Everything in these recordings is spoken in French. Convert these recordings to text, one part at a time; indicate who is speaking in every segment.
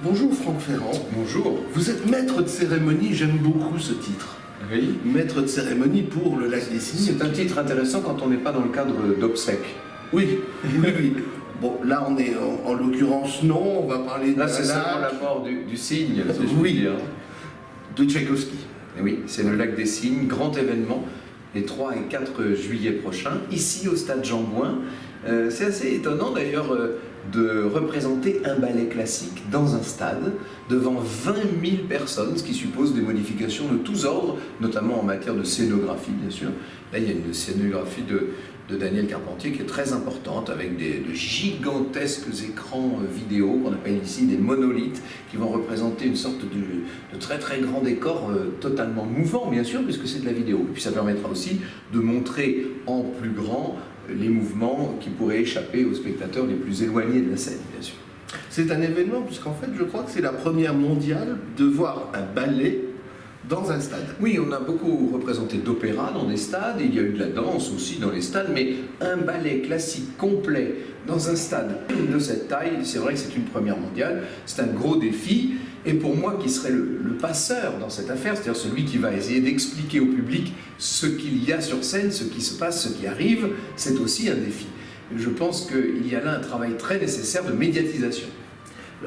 Speaker 1: Bonjour Franck Ferrand.
Speaker 2: Bonjour.
Speaker 1: Vous êtes maître de cérémonie, j'aime beaucoup ce titre.
Speaker 2: Oui.
Speaker 1: Maître de cérémonie pour le Lac des Cygnes.
Speaker 2: C'est un titre intéressant quand on n'est pas dans le cadre d'obsèques.
Speaker 1: Oui, oui. Bon, là on est en l'occurrence non, on va parler de
Speaker 2: Là c'est seulement la mort du cygne, si je puis dire.
Speaker 1: De Tchaïkovski.
Speaker 2: Et oui, c'est le Lac des Cygnes, grand événement, les 3 et 4 juillet prochains, ici au stade Jean Bouin. C'est assez étonnant d'ailleurs de représenter un ballet classique dans un stade devant 20 000 personnes, ce qui suppose des modifications de tous ordres, notamment en matière de scénographie bien sûr. Là il y a une scénographie de Daniel Carpentier qui est très importante avec de gigantesques écrans vidéo qu'on appelle ici des monolithes qui vont représenter une sorte de très très grand décor totalement mouvant bien sûr puisque c'est de la vidéo. Et puis ça permettra aussi de montrer en plus grand les mouvements qui pourraient échapper aux spectateurs les plus éloignés de la scène bien sûr.
Speaker 1: C'est un événement puisqu'en fait je crois que c'est la première mondiale de voir un ballet dans un stade.
Speaker 2: Oui, on a beaucoup représenté d'opéra dans des stades, il y a eu de la danse aussi dans les stades, mais un ballet classique complet dans un stade de cette taille, c'est vrai que c'est une première mondiale, c'est un gros défi, et pour moi qui serait le passeur dans cette affaire, c'est-à-dire celui qui va essayer d'expliquer au public ce qu'il y a sur scène, ce qui se passe, ce qui arrive, c'est aussi un défi. Je pense qu'il y a là un travail très nécessaire de médiatisation.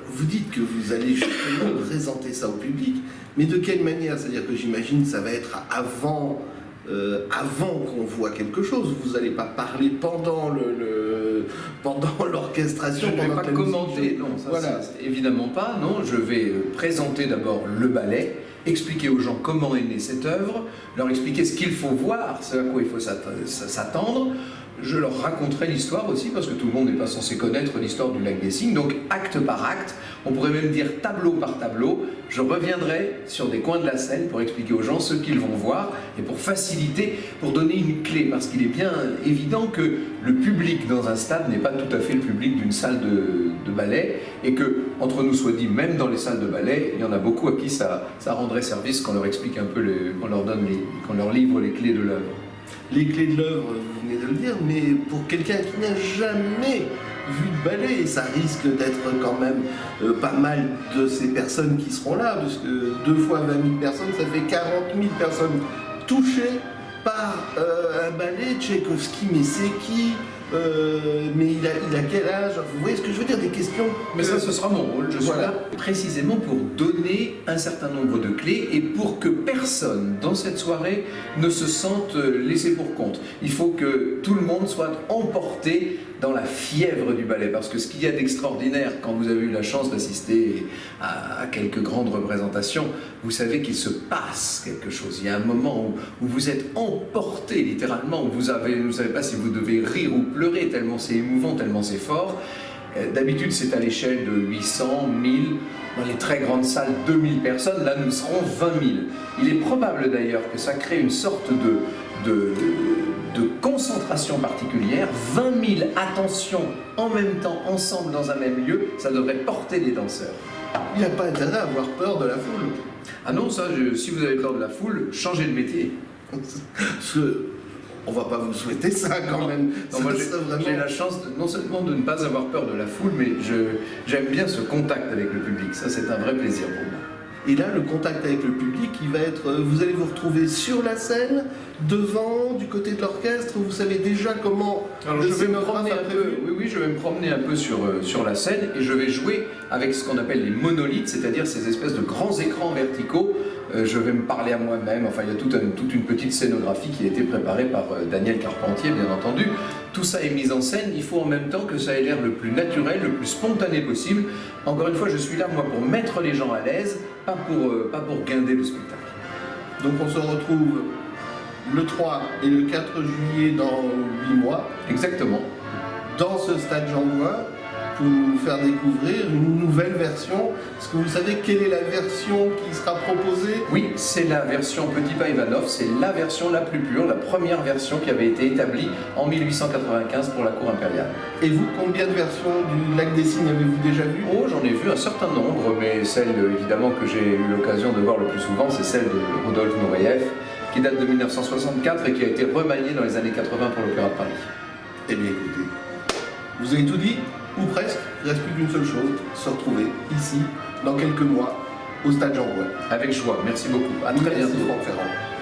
Speaker 1: Vous dites que vous allez justement présenter ça au public, mais de quelle manière? C'est-à-dire que j'imagine que ça va être avant qu'on voit quelque chose. Vous n'allez pas parler pendant l'orchestration.
Speaker 2: Je ne vais pas commenter, non, ça voilà. Évidemment pas, non. Je vais présenter d'abord le ballet, expliquer aux gens comment est née cette œuvre, leur expliquer ce qu'il faut voir, ce à quoi il faut s'attendre. Je leur raconterai l'histoire aussi, parce que tout le monde n'est pas censé connaître l'histoire du Lac des Cygnes, donc acte par acte, on pourrait même dire tableau par tableau, je reviendrai sur des coins de la scène pour expliquer aux gens ce qu'ils vont voir, et pour faciliter, pour donner une clé, parce qu'il est bien évident que le public dans un stade n'est pas tout à fait le public d'une salle de ballet, et que, entre nous soit dit, même dans les salles de ballet, il y en a beaucoup à qui ça rendrait service qu'on leur explique un peu, qu'on leur livre les clés de l'œuvre.
Speaker 1: Les clés de l'œuvre, vous venez de le dire, mais pour quelqu'un qui n'a jamais vu de ballet, ça risque d'être quand même pas mal de ces personnes qui seront là, parce que 2 fois 20 000 personnes, ça fait 40 000 personnes touchées par un ballet. Tchaïkovski, mais c'est qui? Mais il a quel âge? Vous voyez ce que je veux dire? Des questions.
Speaker 2: Mais ça, ce sera mon rôle. Je suis là précisément pour donner un certain nombre de clés et pour que personne dans cette soirée ne se sente laissé pour compte. Il faut que tout le monde soit emporté dans la fièvre du ballet, parce que ce qu'il y a d'extraordinaire quand vous avez eu la chance d'assister à quelques grandes représentations, vous savez qu'il se passe quelque chose. Il y a un moment où vous êtes emporté littéralement, où vous ne savez pas si vous devez rire ou pleurer, tellement c'est émouvant, tellement c'est fort. D'habitude c'est à l'échelle de 800, 1000, dans les très grandes salles 2000 personnes, là nous serons 20 000. Il est probable d'ailleurs que ça crée une sorte de concentration particulière, 20 000 attentions en même temps, ensemble dans un même lieu, ça devrait porter les danseurs.
Speaker 1: Il n'y a pas intérêt à avoir peur de la foule.
Speaker 2: Ah non, ça, si vous avez peur de la foule, changez de métier.
Speaker 1: Parce que on va pas vous souhaiter ça quand même.
Speaker 2: Non, moi j'ai la chance non seulement de ne pas avoir peur de la foule, mais j'aime bien ce contact avec le public, ça c'est un vrai plaisir pour moi.
Speaker 1: Et là, le contact avec le public, il va être... Vous allez vous retrouver sur la scène, devant, du côté de l'orchestre, vous savez déjà comment...
Speaker 2: Alors je vais me promener un peu, oui, je vais me promener un peu sur la scène et je vais jouer avec ce qu'on appelle les monolithes, c'est-à-dire ces espèces de grands écrans verticaux. Je vais me parler à moi-même, enfin il y a toute une petite scénographie qui a été préparée par Daniel Carpentier, bien entendu. Tout ça est mis en scène, il faut en même temps que ça ait l'air le plus naturel, le plus spontané possible. Encore une fois, je suis là, moi, pour mettre les gens à l'aise, pas pour guinder le spectacle.
Speaker 1: Donc on se retrouve le 3 et le 4 juillet dans 8 mois.
Speaker 2: Exactement.
Speaker 1: Dans ce stade Jean Bouin, pour nous faire découvrir une nouvelle version. Est-ce que vous savez quelle est la version qui sera proposée?
Speaker 2: Oui, c'est la version Petit Pas Ivanov, c'est la version la plus pure, la première version qui avait été établie en 1895 pour la cour impériale.
Speaker 1: Et vous, combien de versions du Lac des Cygnes avez-vous déjà vu?
Speaker 2: Oh, j'en ai vu un certain nombre, mais celle évidemment que j'ai eu l'occasion de voir le plus souvent, c'est celle de Rodolphe Nureyev, qui date de 1964 et qui a été remaniée dans les années 80 pour l'Opéra de Paris.
Speaker 1: Eh bien écoutez, vous avez tout dit, ou presque, il ne reste plus qu'une seule chose, se retrouver ici dans quelques mois au Stade Jean Gouin.
Speaker 2: Avec joie, merci beaucoup. À très
Speaker 1: Merci
Speaker 2: bientôt.
Speaker 1: Franck Ferrand.